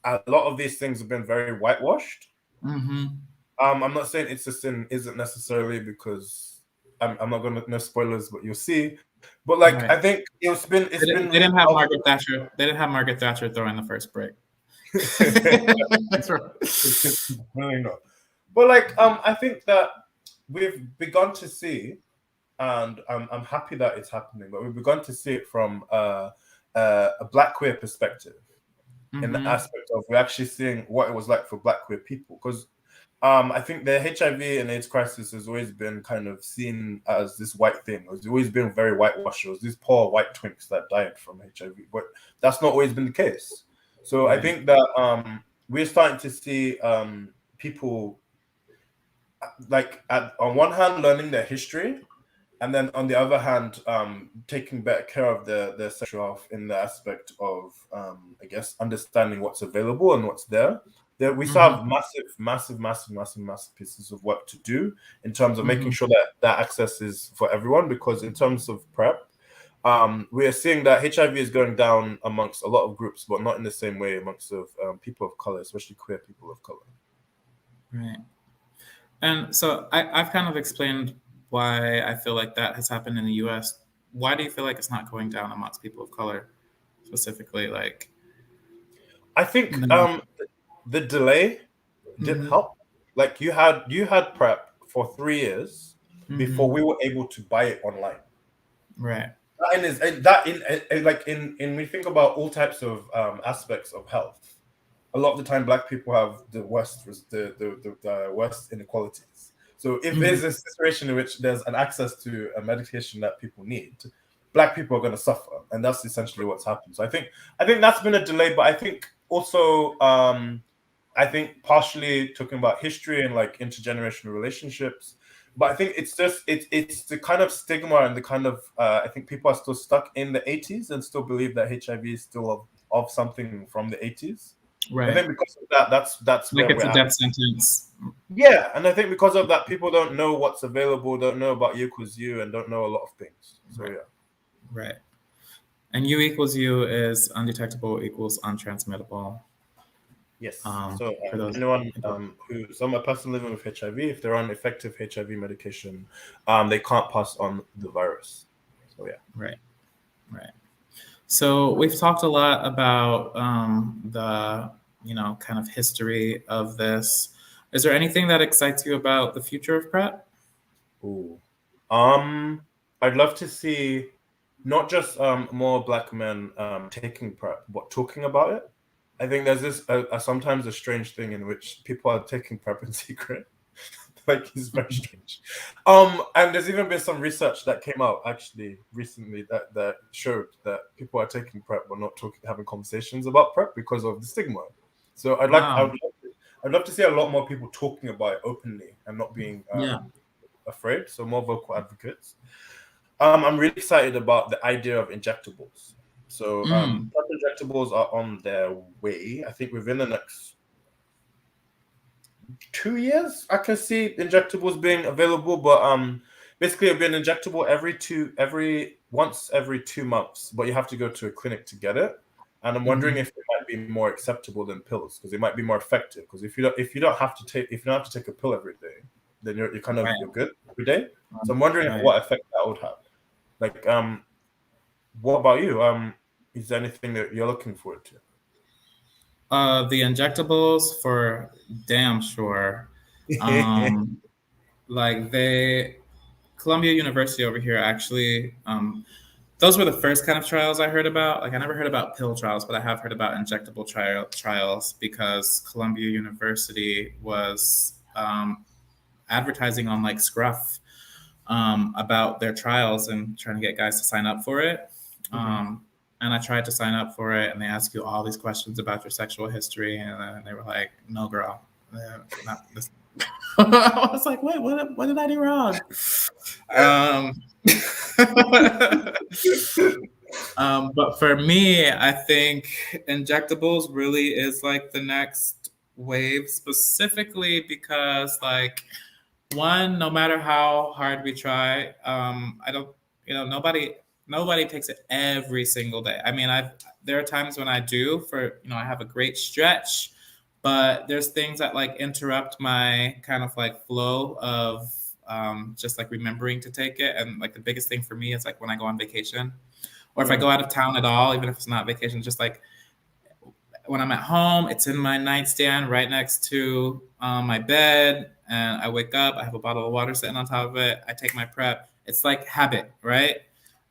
a lot of these things have been very whitewashed. I'm not saying It's a Sin isn't necessarily, because I'm not going to, no spoilers, but you'll see. But like I think they didn't have Margaret Thatcher. They didn't have Margaret Thatcher throwing the first brick. That's right. Really not. But like I think that we've begun to see, and I'm happy that it's happening, but we've begun to see it from a Black queer perspective, in the aspect of we're actually seeing what it was like for Black queer people. Because I think the HIV and AIDS crisis has always been kind of seen as this white thing. It's always been very whitewashed. It was these poor white twinks that died from HIV, but that's not always been the case. So I think that we're starting to see people like on one hand learning their history, and then on the other hand taking better care of their sexual health in the aspect of I guess understanding what's available and what's there. We still have massive pieces of work to do in terms of making sure that access is for everyone, because in terms of PrEP, we are seeing that HIV is going down amongst a lot of groups, but not in the same way amongst people of color, especially queer people of color. Right. And so I've kind of explained why I feel like that has happened in the US. Why do you feel like it's not going down amongst people of color specifically? Like, I think the delay did help. Like you had PrEP for 3 years before we were able to buy it online. Right. When we think about all types of aspects of health, a lot of the time Black people have the worst inequalities. So if there's a situation in which there's an access to a medication that people need, Black people are going to suffer, and that's essentially what's happened. So I think that's been a delay, but I think also I think partially talking about history and like intergenerational relationships. But I think it's just it's the kind of stigma and the kind of I think people are still stuck in the 80s and still believe that HIV is still of something from the 80s. Right. I think because of that, that's like where it's a death sentence. Yeah, and I think because of that, people don't know what's available, don't know about U equals U, and don't know a lot of things. So yeah. Right. And U equals U is undetectable equals untransmittable. Yes. So anyone a person living with HIV, if they're on effective HIV medication, they can't pass on the virus. So yeah. Right. So we've talked a lot about the kind of history of this. Is there anything that excites you about the future of PrEP? Ooh. I'd love to see not just more Black men taking PrEP, but talking about it. I think there's this sometimes a strange thing in which people are taking PrEP in secret. Like, it's very strange. And there's even been some research that came out actually recently that showed that people are taking PrEP but not having conversations about PrEP because of the stigma. So I'd love to see a lot more people talking about it openly and not being afraid. So more vocal advocates. I'm really excited about the idea of injectables. So PrEP injectables are on their way. I think within the next 2 years, I can see injectables being available, but basically it'll be an injectable once every 2 months, but you have to go to a clinic to get it. And I'm wondering if it might be more acceptable than pills, because it might be more effective. Because if you don't have to take a pill every day, then you're kind of you're good every day. So I'm wondering what effect that would have. Like, what about you? Is there anything that you're looking forward to? The injectables for damn sure. Um, like Columbia University over here actually, those were the first kind of trials I heard about. Like I never heard about pill trials, but I have heard about injectable trials because Columbia University was advertising on like Scruff about their trials and trying to get guys to sign up for it. And I tried to sign up for it, and they ask you all these questions about your sexual history, and then they were like, "No, girl, not this." I was like, "Wait, what did I do wrong?" Um, but for me, I think injectables really is like the next wave, specifically because like one, no matter how hard we try, I don't, nobody takes it every single day. I mean, there are times when I do I have a great stretch, but there's things that like interrupt my kind of like flow of just like remembering to take it. And like the biggest thing for me is like when I go on vacation or if I go out of town at all, even if it's not vacation, just like when I'm at home, it's in my nightstand right next to my bed. And I wake up, I have a bottle of water sitting on top of it. I take my PrEP. It's like habit, right?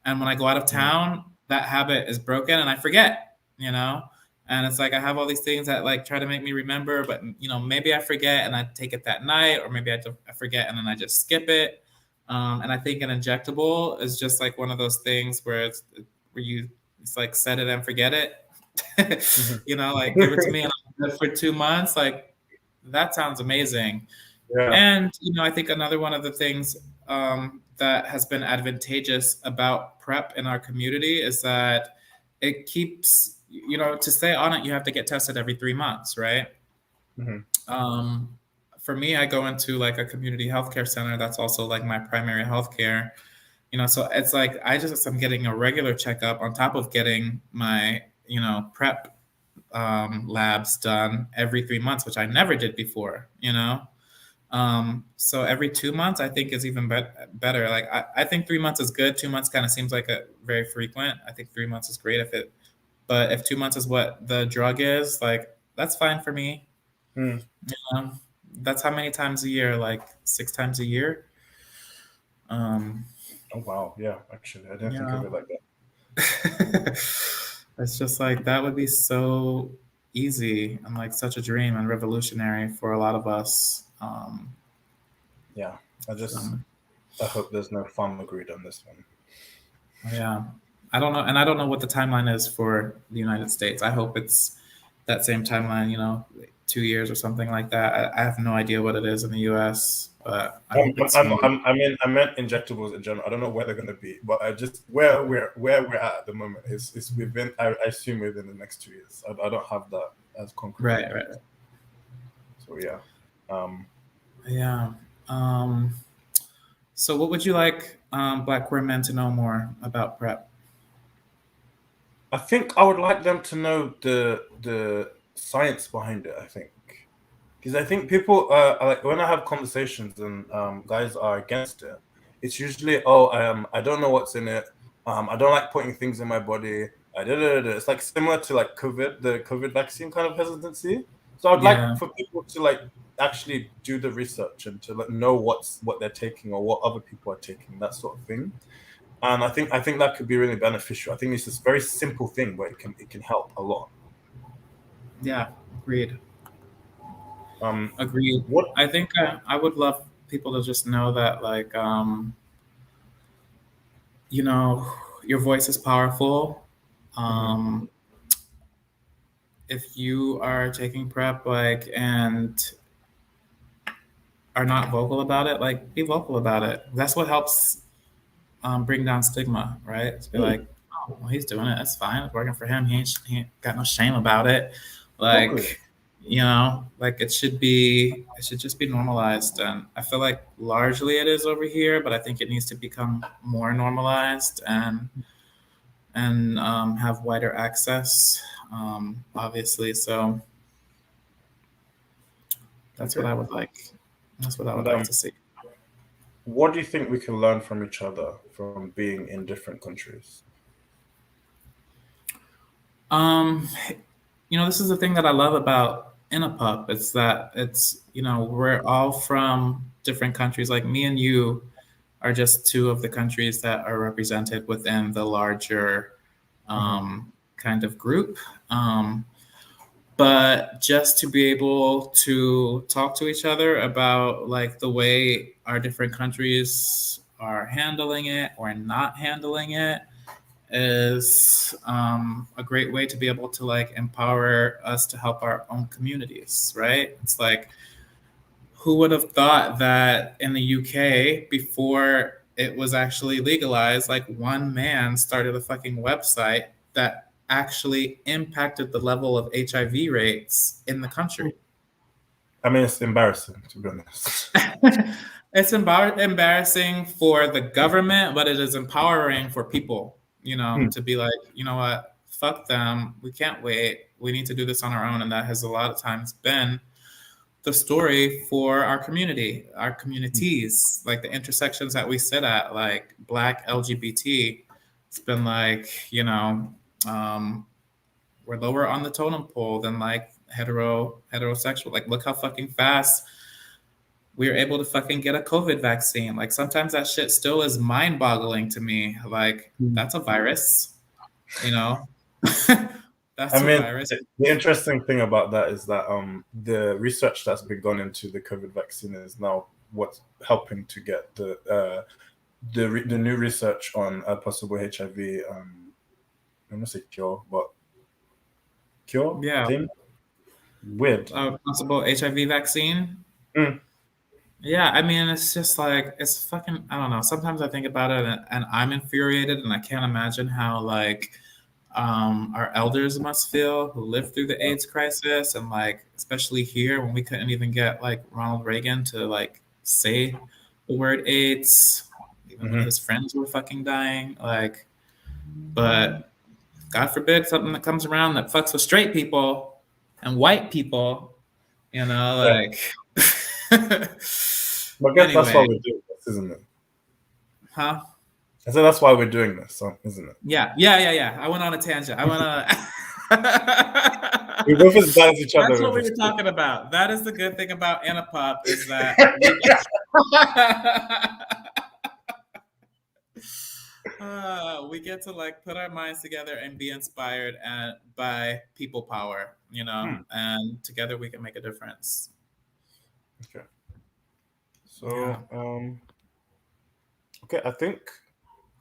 And when I go out of town, that habit is broken and I forget, And it's like I have all these things that like try to make me remember, but maybe I forget and I take it that night, or maybe I forget and then I just skip it. And I think an injectable is just like one of those things where it's like set it and forget it. Like give it to me and I'll do it for 2 months. Like that sounds amazing. Yeah. And I think another one of the things that has been advantageous about PrEP in our community is that it keeps, to stay on it, you have to get tested every 3 months, right? For me, I go into like a community healthcare center that's also like my primary healthcare. So it's like I'm getting a regular checkup on top of getting my PrEP labs done every 3 months, which I never did before. So every 2 months I think is even better. Like I think 3 months is good. 2 months kind of seems like a very frequent. I think 3 months is great but if 2 months is what the drug is, like that's fine for me. That's how many times a year? Like 6 times a year. Oh wow, yeah. Actually, I didn't think of it like that. It's just like that would be so easy and like such a dream and revolutionary for a lot of us. Yeah, I hope there's no farm agreed on this one. Yeah, I don't know, and I don't know what the timeline is for the United States. I hope it's that same timeline, 2 years or something like that. I have no idea what it is in the U.S., but I hope it's more. I meant injectables in general. I don't know where they're going to be, but I just where we're at the moment is within. I assume within the next 2 years. I don't have that as concrete. Right. So yeah. Yeah. So what would you like Black queer men to know more about PrEP? I think I would like them to know the science behind it. I think because I think people like when I have conversations and guys are against it, it's usually I don't know what's in it. I don't like putting things in my body. It's like similar to like the COVID vaccine kind of hesitancy. So I'd like for people to like actually do the research and to like know what they're taking or what other people are taking, that sort of thing. And I think that could be really beneficial. I think it's this very simple thing, but it can help a lot. Yeah, agreed. Agreed. What I think I would love people to just know that, like, your voice is powerful. If you are taking PrEP, like, and are not vocal about it, like, be vocal about it. That's what helps bring down stigma, right? To be like, oh, well, he's doing it. That's fine. It's working for him. He ain't got no shame about it. Like, like it should just be normalized. And I feel like largely it is over here, but I think it needs to become more normalized and have wider access, obviously. So that's what I would like. That's what I would like to see. What do you think we can learn from each other from being in different countries? this is the thing that I love about INOPUP. It's that we're all from different countries. Like me and you are just two of the countries that are represented within the larger kind of group. But just to be able to talk to each other about like the way our different countries are handling it or not handling it is a great way to be able to like empower us to help our own communities, right? It's like, who would have thought that in the UK, before it was actually legalized, like one man started a fucking website that actually impacted the level of HIV rates in the country? I mean, it's embarrassing, to be honest. It's embarrassing for the government, but it is empowering for people, to be like, you know what, fuck them. We can't wait. We need to do this on our own. And that has a lot of times been the story for our community, our communities, like the intersections that we sit at, like Black LGBT. It's been like, we're lower on the totem pole than like heterosexual. Like, look how fucking fast we were able to fucking get a COVID vaccine. Like, sometimes that shit still is mind boggling to me. Like, that's a virus, That's I a mean, virus. the interesting thing about that is that the research that's been gone into the COVID vaccine is now what's helping to get the new research on a possible HIV. I'm gonna say cure, but cure. Yeah. Thing? Weird. A possible HIV vaccine. Mm. Yeah, I mean, it's just like, it's fucking, I don't know. Sometimes I think about it and I'm infuriated, and I can't imagine how like our elders must feel who lived through the AIDS crisis, and like especially here when we couldn't even get like Ronald Reagan to like say the word AIDS, even though his friends were fucking dying. Like, but God forbid something that comes around that fucks with straight people and white people, like. But I guess that's why Anyway, we're doing this, isn't it? huh? I said that's why we're doing this, isn't it? Yeah. I went on a tangent. I went on We both as bad as each other. That's what we were talking about. That is the good thing about INOPUP, is that we get to like put our minds together and be inspired by people power, and together we can make a difference. Okay. So, okay, I think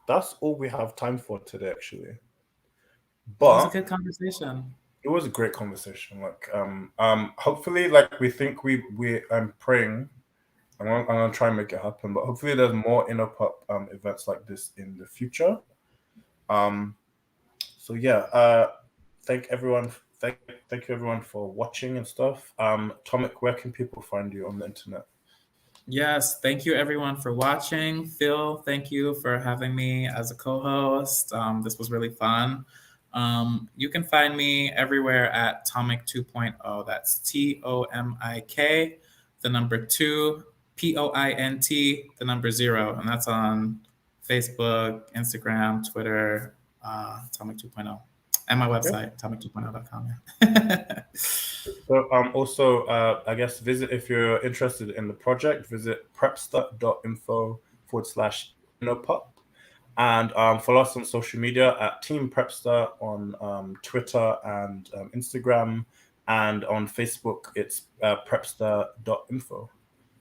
that's all we have time for today, actually. But it was a good conversation. It was a great conversation. Like, hopefully, like I'm praying. I'm gonna try and make it happen. But hopefully, there's more INOPUP events like this in the future. So yeah, thank everyone. Thank you everyone for watching and stuff. Tomik, where can people find you on the internet? Yes, thank you everyone for watching. Phil, thank you for having me as a co-host. This was really fun. You can find me everywhere at Tomik 2.0. That's TOMIK, the number 2, POINT, the number 0. And that's on Facebook, Instagram, Twitter, Tomik 2.0. And my website, tomik2.0.com. So also, I guess if you're interested in the project, visit prepster.info/INOPUP. And follow us on social media at Team PrEPster on Twitter and Instagram, and on Facebook it's prepster.info.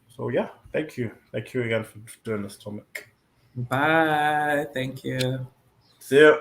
So yeah, thank you again for doing this, Tomik. Bye. Thank you. See you.